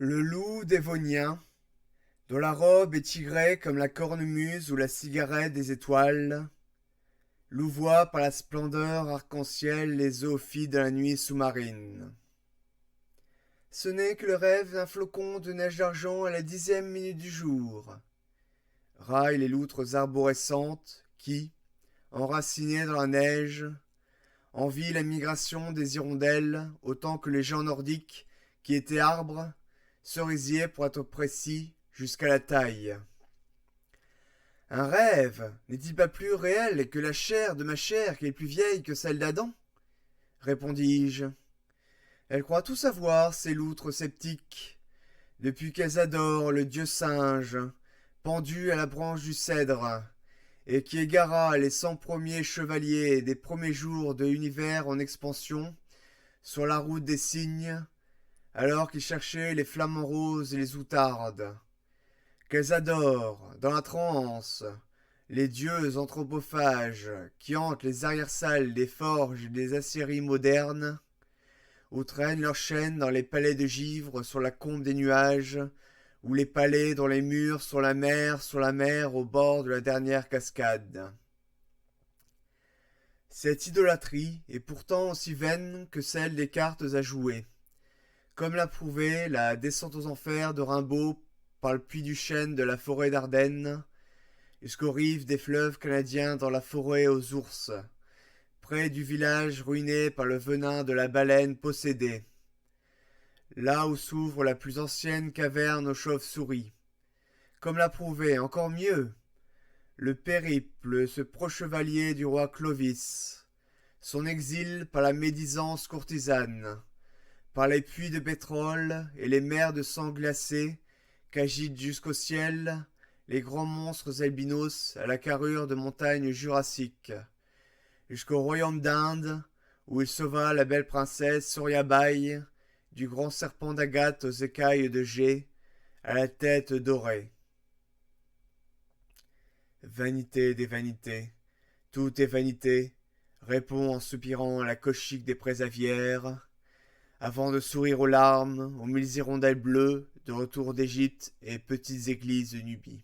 Le loup dévonien, dont la robe est tigrée comme la cornemuse ou la cigarette des étoiles, louvoie par la splendeur arc-en-ciel les zoophytes de la nuit sous-marine. Ce n'est que le rêve d'un flocon de neige d'argent à la 10e minute du jour. Raillent les loutres arborescentes qui, enracinées dans la neige, envient la migration des hirondelles autant que les gens nordiques qui étaient arbres, cerisiers pour être précis, jusqu'à la taille. Un rêve n'est-il pas plus réel que la chair de ma chair qui est plus vieille que celle d'Adam? Répondis-je. Elles croient tout savoir, ces loutres sceptiques, depuis qu'elles adorent le dieu singe, pendu à la branche du cèdre, et qui égara les 100 premiers chevaliers des premiers jours de l'univers en expansion sur la route des cygnes, alors qu'ils cherchaient les flamants roses et les outardes. Qu'elles adorent, dans la transe, les dieux anthropophages qui hantent les arrière-salles des forges et des aciéries modernes, ou traînent leurs chaînes dans les palais de givre sur la combe des nuages, ou les palais dont les murs sur la mer au bord de la dernière cascade. Cette idolâtrie est pourtant aussi vaine que celle des cartes à jouer, comme l'a prouvé la descente aux enfers de Rimbaud par le puits du chêne de la forêt d'Ardennes, jusqu'aux rives des fleuves canadiens dans la forêt aux ours, près du village ruiné par le venin de la baleine possédée, là où s'ouvre la plus ancienne caverne aux chauves-souris, comme l'a prouvé encore mieux le périple, ce prochevalier du roi Clovis, son exil par la médisance courtisane, par les puits de pétrole et les mers de sang glacé qu'agitent jusqu'au ciel les grands monstres albinos à la carrure de montagnes jurassiques, jusqu'au royaume d'Inde où il sauva la belle princesse Suryabai du grand serpent d'Agathe aux écailles de jet à la tête dorée. Vanité des vanités, tout est vanité, répond en soupirant la cochique des présavières, avant de sourire aux larmes, aux mille hirondelles bleues, de retour d'Égypte et petites églises de Nubie.